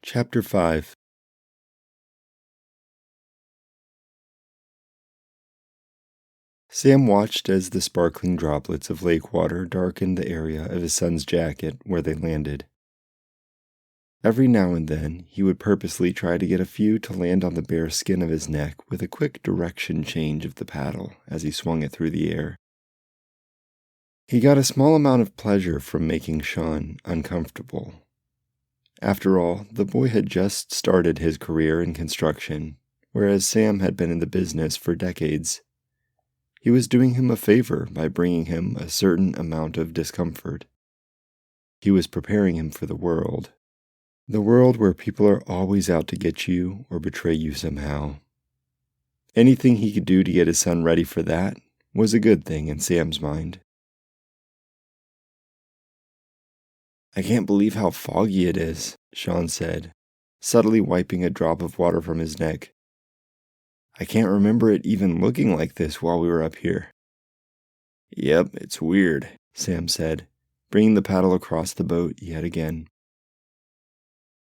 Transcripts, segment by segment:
Chapter 5. Sam watched as the sparkling droplets of lake water darkened the area of his son's jacket where they landed. Every now and then, he would purposely try to get a few to land on the bare skin of his neck with a quick direction change of the paddle as he swung it through the air. He got a small amount of pleasure from making Sean uncomfortable. After all, the boy had just started his career in construction, whereas Sam had been in the business for decades. He was doing him a favor by bringing him a certain amount of discomfort. He was preparing him for the world where people are always out to get you or betray you somehow. Anything he could do to get his son ready for that was a good thing in Sam's mind. "I can't believe how foggy it is," Sean said, subtly wiping a drop of water from his neck. "I can't remember it even looking like this while we were up here." "Yep, it's weird," Sam said, bringing the paddle across the boat yet again.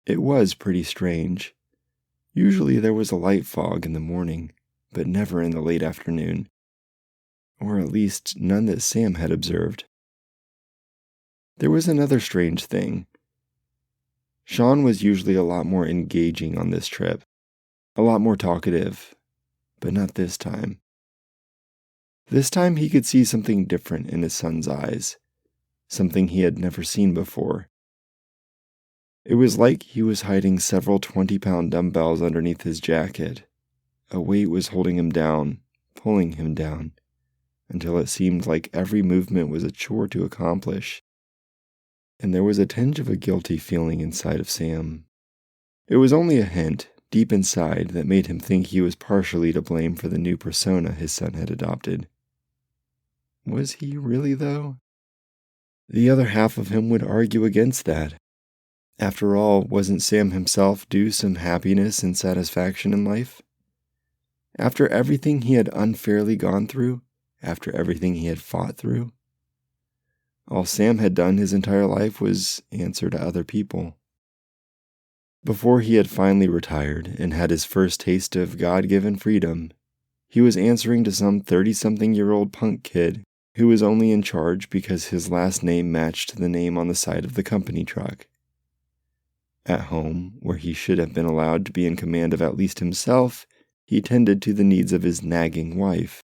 It was pretty strange. Usually there was a light fog in the morning, but never in the late afternoon. Or at least none that Sam had observed. There was another strange thing. Sean was usually a lot more engaging on this trip, a lot more talkative, but not this time. This time he could see something different in his son's eyes, something he had never seen before. It was like he was hiding several 20-pound dumbbells underneath his jacket. A weight was holding him down, pulling him down, until it seemed like every movement was a chore to accomplish. And there was a tinge of a guilty feeling inside of Sam. It was only a hint, deep inside, that made him think he was partially to blame for the new persona his son had adopted. Was he really, though? The other half of him would argue against that. After all, wasn't Sam himself due some happiness and satisfaction in life? After everything he had unfairly gone through, after everything he had fought through, all Sam had done his entire life was answer to other people. Before he had finally retired and had his first taste of God-given freedom, he was answering to some 30-something-year-old punk kid who was only in charge because his last name matched the name on the side of the company truck. At home, where he should have been allowed to be in command of at least himself, he tended to the needs of his nagging wife.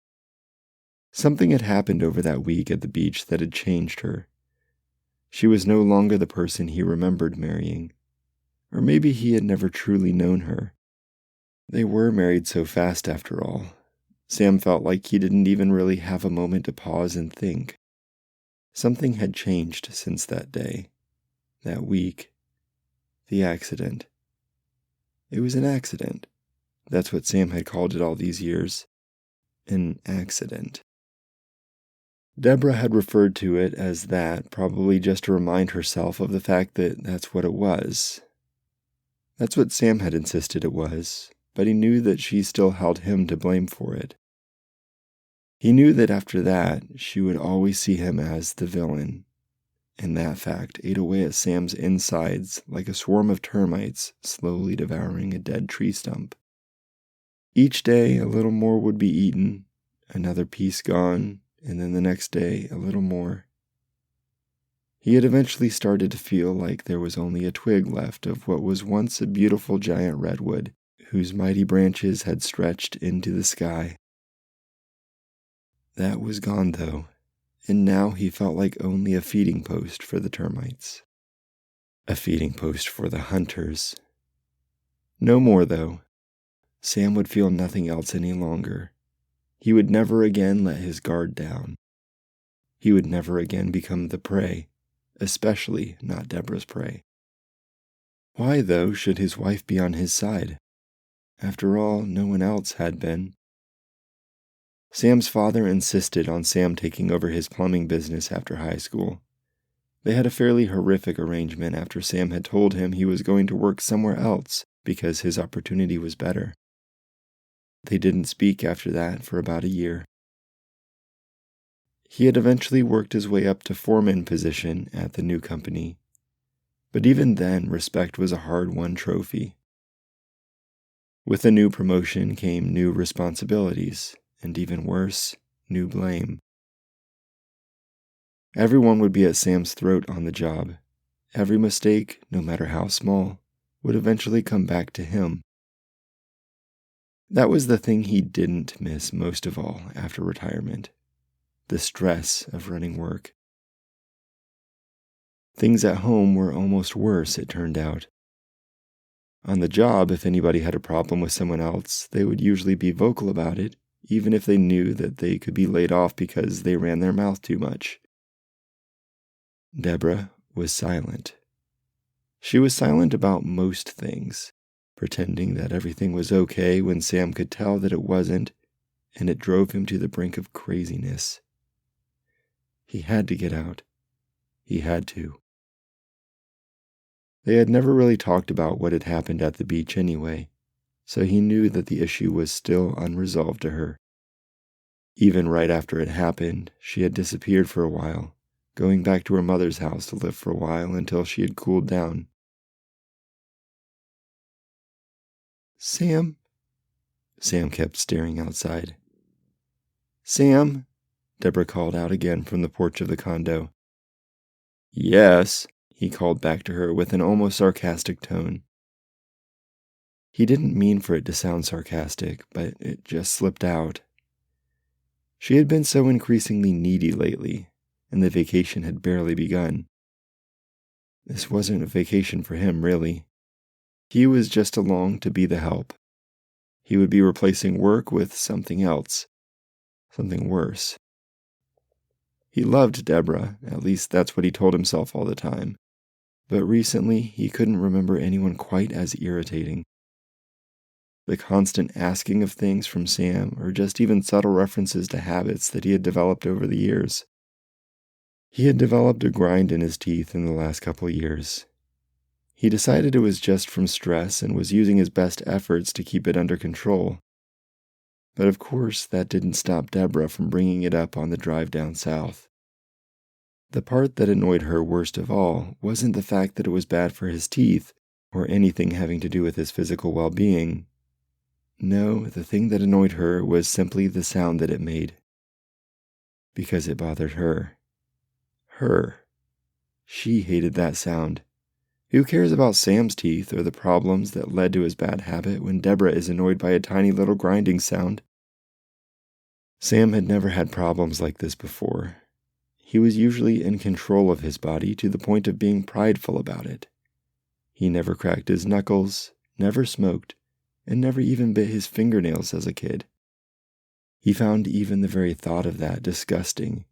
Something had happened over that week at the beach that had changed her. She was no longer the person he remembered marrying. Or maybe he had never truly known her. They were married so fast after all. Sam felt like he didn't even really have a moment to pause and think. Something had changed since that day, that week. The accident. It was an accident. That's what Sam had called it all these years. An accident. Deborah had referred to it as that, probably just to remind herself of the fact that that's what it was. That's what Sam had insisted it was, but he knew that she still held him to blame for it. He knew that after that, she would always see him as the villain, and that fact ate away at Sam's insides like a swarm of termites slowly devouring a dead tree stump. Each day, a little more would be eaten, another piece gone, and then the next day, a little more. He had eventually started to feel like there was only a twig left of what was once a beautiful giant redwood, whose mighty branches had stretched into the sky. That was gone, though, and now he felt like only a feeding post for the termites. A feeding post for the hunters. No more, though. Sam would feel nothing else any longer. He would never again let his guard down. He would never again become the prey, especially not Deborah's prey. Why, though, should his wife be on his side? After all, no one else had been. Sam's father insisted on Sam taking over his plumbing business after high school. They had a fairly horrific arrangement after Sam had told him he was going to work somewhere else because his opportunity was better. They didn't speak after that for about a year. He had eventually worked his way up to foreman position at the new company. But even then, respect was a hard-won trophy. With a new promotion came new responsibilities, and even worse, new blame. Everyone would be at Sam's throat on the job. Every mistake, no matter how small, would eventually come back to him. That was the thing he didn't miss most of all after retirement, the stress of running work. Things at home were almost worse, it turned out. On the job, if anybody had a problem with someone else, they would usually be vocal about it, even if they knew that they could be laid off because they ran their mouth too much. Deborah was silent. She was silent about most things, pretending that everything was okay when Sam could tell that it wasn't, and it drove him to the brink of craziness. He had to get out. He had to. They had never really talked about what had happened at the beach anyway, so he knew that the issue was still unresolved to her. Even right after it happened, she had disappeared for a while, going back to her mother's house to live for a while until she had cooled down. Sam? Sam kept staring outside. Sam? Deborah called out again from the porch of the condo. Yes, he called back to her with an almost sarcastic tone. He didn't mean for it to sound sarcastic, but it just slipped out. She had been so increasingly needy lately, and the vacation had barely begun. This wasn't a vacation for him, really. He was just along to be the help. He would be replacing work with something else, something worse. He loved Deborah, at least that's what he told himself all the time. But recently, he couldn't remember anyone quite as irritating. The constant asking of things from Sam, or just even subtle references to habits that he had developed over the years. He had developed a grind in his teeth in the last couple of years. He decided it was just from stress and was using his best efforts to keep it under control. But of course, that didn't stop Deborah from bringing it up on the drive down south. The part that annoyed her worst of all wasn't the fact that it was bad for his teeth or anything having to do with his physical well-being. No, the thing that annoyed her was simply the sound that it made. Because it bothered her. Her. She hated that sound. Who cares about Sam's teeth or the problems that led to his bad habit when Deborah is annoyed by a tiny little grinding sound? Sam had never had problems like this before. He was usually in control of his body to the point of being prideful about it. He never cracked his knuckles, never smoked, and never even bit his fingernails as a kid. He found even the very thought of that disgusting.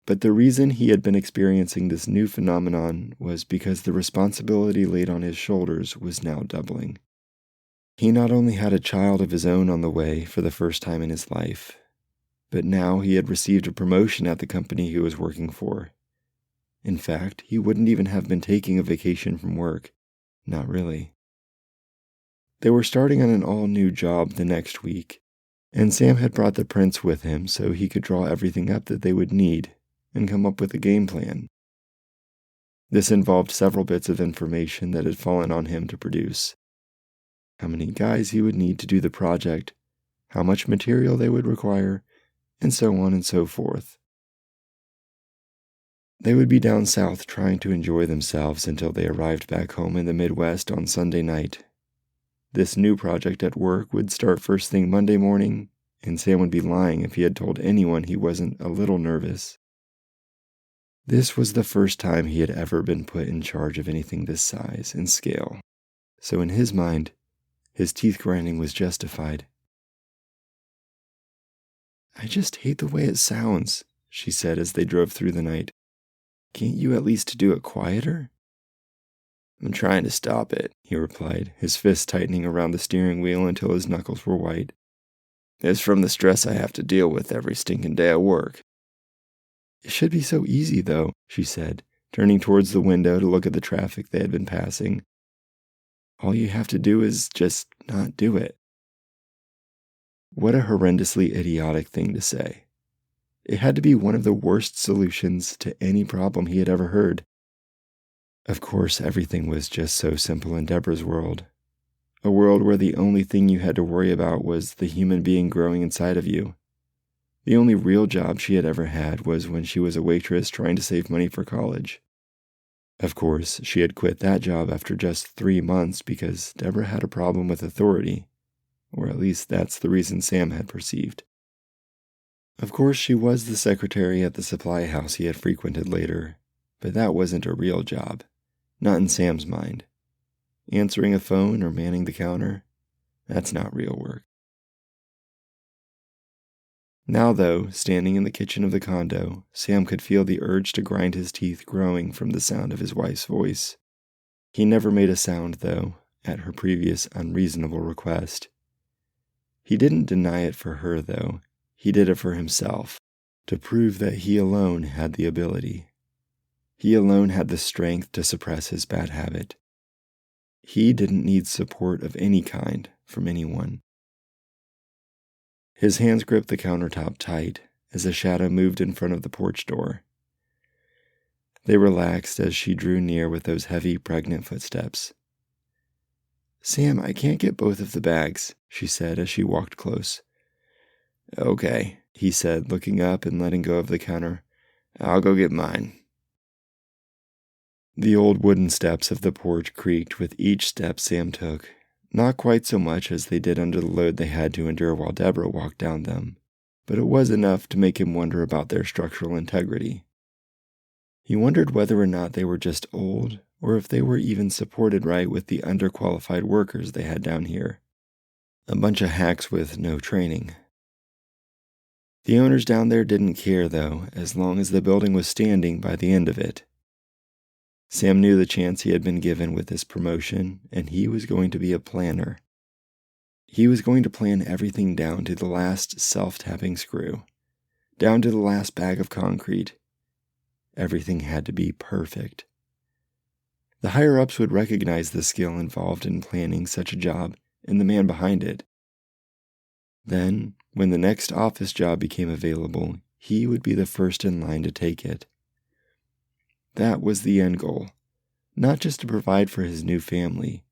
But the reason he had been experiencing this new phenomenon was because the responsibility laid on his shoulders was now doubling. He not only had a child of his own on the way for the first time in his life, but now he had received a promotion at the company he was working for. In fact, he wouldn't even have been taking a vacation from work. Not really. They were starting on an all-new job the next week, and Sam had brought the prints with him so he could draw everything up that they would need and come up with a game plan. This involved several bits of information that had fallen on him to produce. How many guys he would need to do the project, how much material they would require, and so on and so forth. They would be down south trying to enjoy themselves until they arrived back home in the Midwest on Sunday night. This new project at work would start first thing Monday morning, and Sam would be lying if he had told anyone he wasn't a little nervous. This was the first time he had ever been put in charge of anything this size and scale, so in his mind, his teeth grinding was justified. "I just hate the way it sounds," she said as they drove through the night. "Can't you at least do it quieter?" "I'm trying to stop it," he replied, his fists tightening around the steering wheel until his knuckles were white. "It's from the stress I have to deal with every stinking day at work." "It should be so easy, though," she said, turning towards the window to look at the traffic they had been passing. "All you have to do is just not do it." What a horrendously idiotic thing to say. It had to be one of the worst solutions to any problem he had ever heard. Of course, everything was just so simple in Deborah's world. A world where the only thing you had to worry about was the human being growing inside of you. The only real job she had ever had was when she was a waitress trying to save money for college. Of course, she had quit that job after just 3 months because Deborah had a problem with authority, or at least that's the reason Sam had perceived. Of course, she was the secretary at the supply house he had frequented later, but that wasn't a real job, not in Sam's mind. Answering a phone or manning the counter, that's not real work. Now, though, standing in the kitchen of the condo, Sam could feel the urge to grind his teeth growing from the sound of his wife's voice. He never made a sound, though, at her previous unreasonable request. He didn't deny it for her, though. He did it for himself, to prove that he alone had the ability. He alone had the strength to suppress his bad habit. He didn't need support of any kind from anyone. His hands gripped the countertop tight as a shadow moved in front of the porch door. They relaxed as she drew near with those heavy, pregnant footsteps. "Sam, I can't get both of the bags," she said as she walked close. "Okay," he said, looking up and letting go of the counter. "I'll go get mine." The old wooden steps of the porch creaked with each step Sam took, not quite so much as they did under the load they had to endure while Deborah walked down them, but it was enough to make him wonder about their structural integrity. He wondered whether or not they were just old, or if they were even supported right with the underqualified workers they had down here. A bunch of hacks with no training. The owners down there didn't care, though, as long as the building was standing by the end of it. Sam knew the chance he had been given with this promotion, and he was going to be a planner. He was going to plan everything down to the last self-tapping screw, down to the last bag of concrete. Everything had to be perfect. The higher-ups would recognize the skill involved in planning such a job and the man behind it. Then, when the next office job became available, he would be the first in line to take it. That was the end goal, not just to provide for his new family,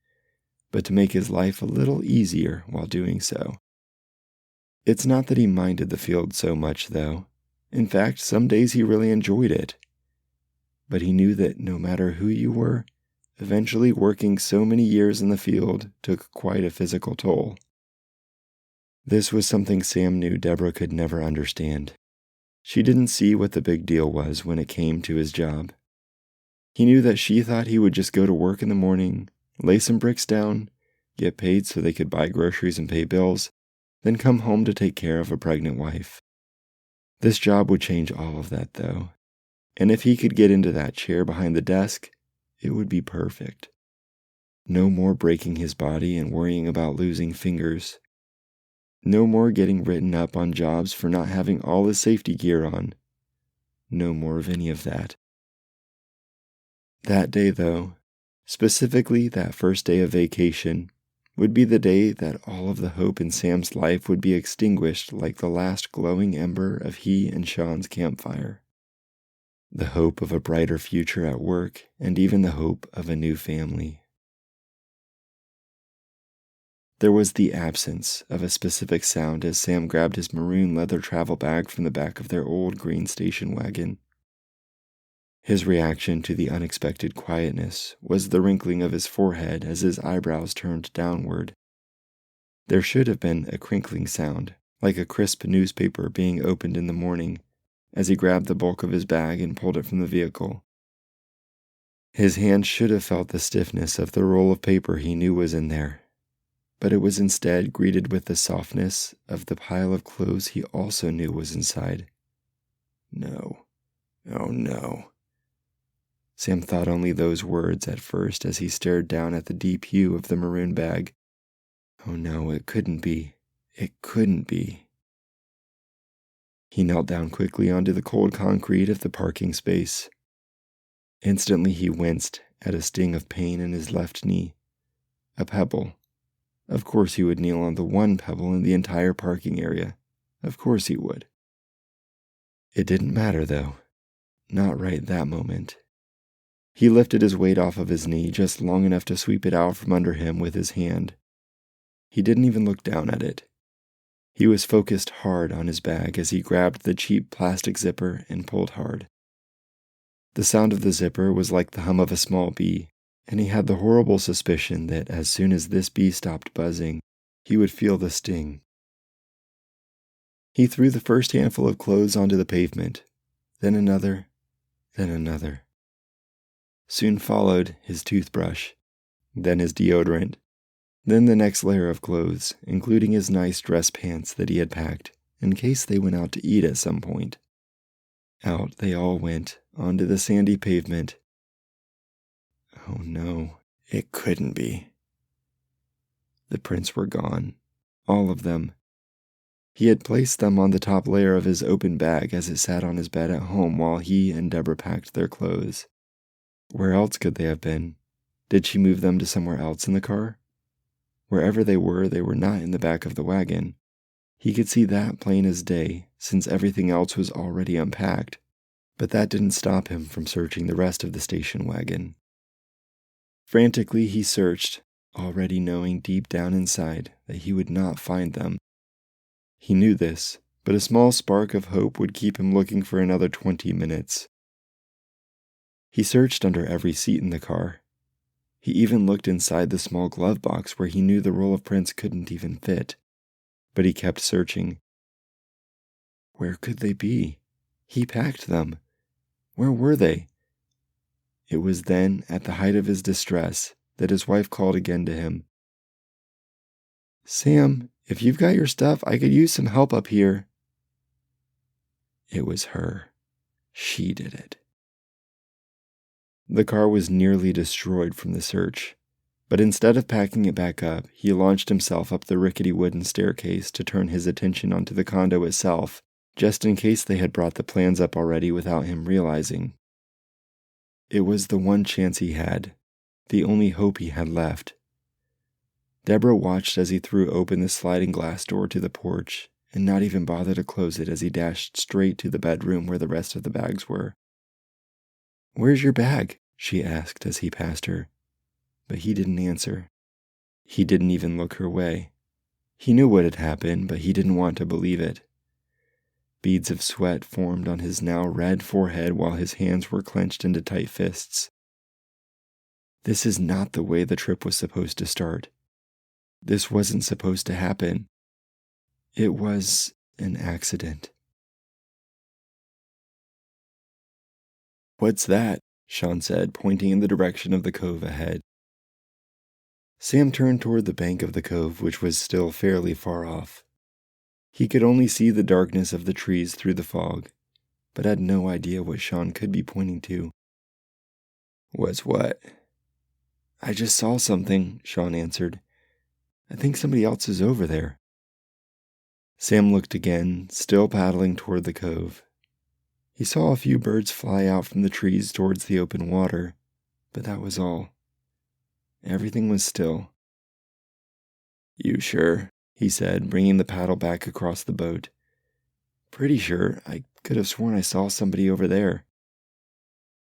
but to make his life a little easier while doing so. It's not that he minded the field so much, though. In fact, some days he really enjoyed it. But he knew that no matter who you were, eventually working so many years in the field took quite a physical toll. This was something Sam knew Deborah could never understand. She didn't see what the big deal was when it came to his job. He knew that she thought he would just go to work in the morning, lay some bricks down, get paid so they could buy groceries and pay bills, then come home to take care of a pregnant wife. This job would change all of that, though, and if he could get into that chair behind the desk, it would be perfect. No more breaking his body and worrying about losing fingers. No more getting written up on jobs for not having all his safety gear on. No more of any of that. That day, though, specifically that first day of vacation, would be the day that all of the hope in Sam's life would be extinguished like the last glowing ember of he and Sean's campfire. The hope of a brighter future at work, and even the hope of a new family. There was the absence of a specific sound as Sam grabbed his maroon leather travel bag from the back of their old green station wagon. His reaction to the unexpected quietness was the wrinkling of his forehead as his eyebrows turned downward. There should have been a crinkling sound, like a crisp newspaper being opened in the morning, as he grabbed the bulk of his bag and pulled it from the vehicle. His hand should have felt the stiffness of the roll of paper he knew was in there, but it was instead greeted with the softness of the pile of clothes he also knew was inside. No. Oh no. Sam thought only those words at first as he stared down at the deep hue of the maroon bag. Oh no, it couldn't be. It couldn't be. He knelt down quickly onto the cold concrete of the parking space. Instantly he winced at a sting of pain in his left knee. A pebble. Of course he would kneel on the one pebble in the entire parking area. Of course he would. It didn't matter, though. Not right that moment. He lifted his weight off of his knee just long enough to sweep it out from under him with his hand. He didn't even look down at it. He was focused hard on his bag as he grabbed the cheap plastic zipper and pulled hard. The sound of the zipper was like the hum of a small bee, and he had the horrible suspicion that as soon as this bee stopped buzzing, he would feel the sting. He threw the first handful of clothes onto the pavement, then another, then another. Soon followed his toothbrush, then his deodorant, then the next layer of clothes, including his nice dress pants that he had packed in case they went out to eat at some point. Out they all went, onto the sandy pavement. Oh no, it couldn't be. The prints were gone, all of them. He had placed them on the top layer of his open bag as it sat on his bed at home while he and Deborah packed their clothes. Where else could they have been? Did she move them to somewhere else in the car? Wherever they were not in the back of the wagon. He could see that plain as day, since everything else was already unpacked, but that didn't stop him from searching the rest of the station wagon. Frantically he searched, already knowing deep down inside that he would not find them. He knew this, but a small spark of hope would keep him looking for another 20 minutes. He searched under every seat in the car. He even looked inside the small glove box where he knew the roll of prints couldn't even fit. But he kept searching. Where could they be? He packed them. Where were they? It was then, at the height of his distress, that his wife called again to him. "Sam, if you've got your stuff, I could use some help up here." It was her. She did it. The car was nearly destroyed from the search, but instead of packing it back up, he launched himself up the rickety wooden staircase to turn his attention onto the condo itself, just in case they had brought the plans up already without him realizing. It was the one chance he had, the only hope he had left. Deborah watched as he threw open the sliding glass door to the porch, and not even bothered to close it as he dashed straight to the bedroom where the rest of the bags were. "Where's your bag?" she asked as he passed her, but he didn't answer. He didn't even look her way. He knew what had happened, but he didn't want to believe it. Beads of sweat formed on his now red forehead while his hands were clenched into tight fists. This is not the way the trip was supposed to start. This wasn't supposed to happen. It was an accident. "What's that?" Sean said, pointing in the direction of the cove ahead. Sam turned toward the bank of the cove, which was still fairly far off. He could only see the darkness of the trees through the fog, but had no idea what Sean could be pointing to. "What's what?" "I just saw something," Sean answered. "I think somebody else is over there." Sam looked again, still paddling toward the cove. He saw a few birds fly out from the trees towards the open water, but that was all. Everything was still. "You sure?" he said, bringing the paddle back across the boat. "Pretty sure. I could have sworn I saw somebody over there."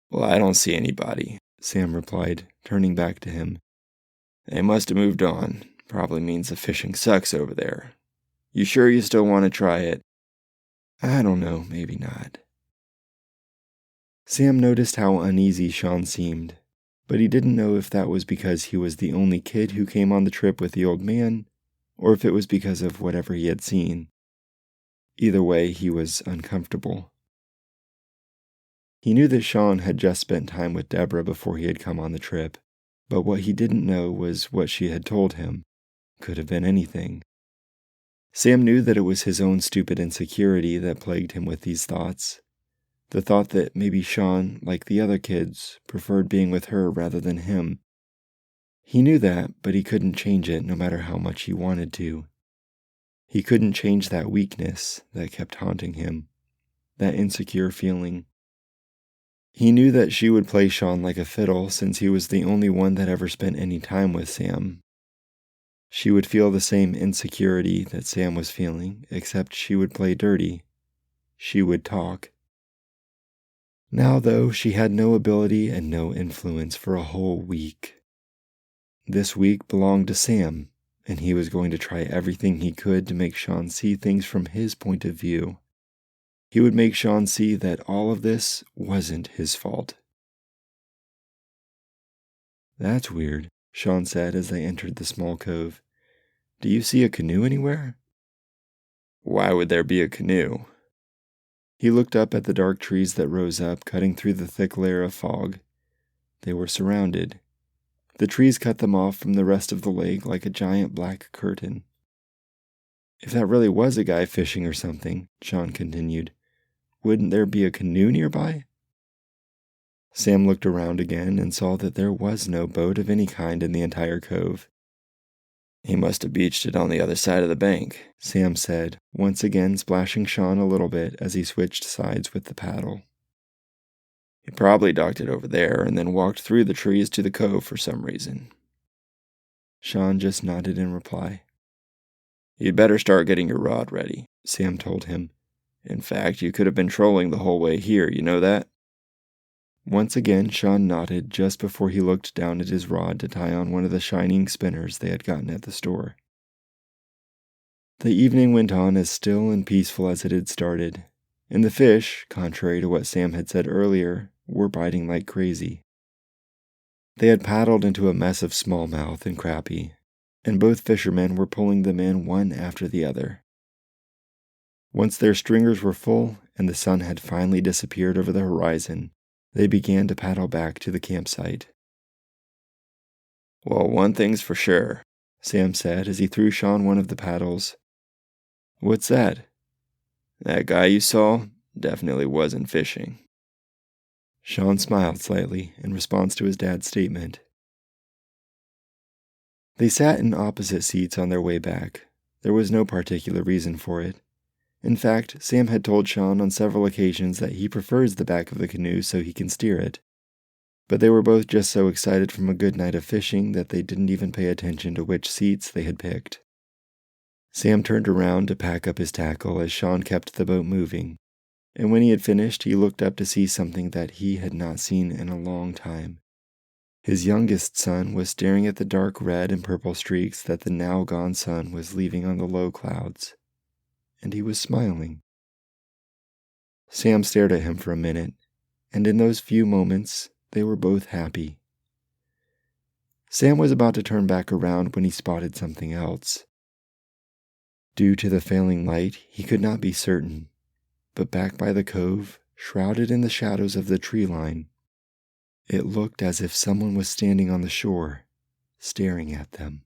"Well, I don't see anybody," Sam replied, turning back to him. "They must have moved on. Probably means the fishing sucks over there. You sure you still want to try it?" "I don't know, maybe not." Sam noticed how uneasy Sean seemed, but he didn't know if that was because he was the only kid who came on the trip with the old man, or if it was because of whatever he had seen. Either way, he was uncomfortable. He knew that Sean had just spent time with Deborah before he had come on the trip, but what he didn't know was what she had told him. Could have been anything. Sam knew that it was his own stupid insecurity that plagued him with these thoughts. The thought that maybe Sean, like the other kids, preferred being with her rather than him. He knew that, but he couldn't change it no matter how much he wanted to. He couldn't change that weakness that kept haunting him, that insecure feeling. He knew that she would play Sean like a fiddle since he was the only one that ever spent any time with Sam. She would feel the same insecurity that Sam was feeling, except she would play dirty. She would talk. Now, though, she had no ability and no influence for a whole week. This week belonged to Sam, and he was going to try everything he could to make Sean see things from his point of view. He would make Sean see that all of this wasn't his fault. "That's weird," Sean said as they entered the small cove. "Do you see a canoe anywhere?" "Why would there be a canoe?" He looked up at the dark trees that rose up, cutting through the thick layer of fog. They were surrounded. The trees cut them off from the rest of the lake like a giant black curtain. "If that really was a guy fishing or something," Sean continued, "wouldn't there be a canoe nearby?" Sam looked around again and saw that there was no boat of any kind in the entire cove. "He must have beached it on the other side of the bank," Sam said, once again splashing Sean a little bit as he switched sides with the paddle. "He probably docked it over there and then walked through the trees to the cove for some reason." Sean just nodded in reply. "You'd better start getting your rod ready," Sam told him. "In fact, you could have been trolling the whole way here, you know that?" Once again, Sean nodded just before he looked down at his rod to tie on one of the shining spinners they had gotten at the store. The evening went on as still and peaceful as it had started, and the fish, contrary to what Sam had said earlier, were biting like crazy. They had paddled into a mess of smallmouth and crappie, and both fishermen were pulling them in one after the other. Once their stringers were full and the sun had finally disappeared over the horizon, they began to paddle back to the campsite. "Well, one thing's for sure," Sam said as he threw Sean one of the paddles. "What's that?" "That guy you saw definitely wasn't fishing." Sean smiled slightly in response to his dad's statement. They sat in opposite seats on their way back. There was no particular reason for it. In fact, Sam had told Sean on several occasions that he prefers the back of the canoe so he can steer it. But they were both just so excited from a good night of fishing that they didn't even pay attention to which seats they had picked. Sam turned around to pack up his tackle as Sean kept the boat moving, and when he had finished, he looked up to see something that he had not seen in a long time. His youngest son was staring at the dark red and purple streaks that the now-gone sun was leaving on the low clouds, and he was smiling. Sam stared at him for a minute, and in those few moments, they were both happy. Sam was about to turn back around when he spotted something else. Due to the failing light, he could not be certain, but back by the cove, shrouded in the shadows of the tree line, it looked as if someone was standing on the shore, staring at them.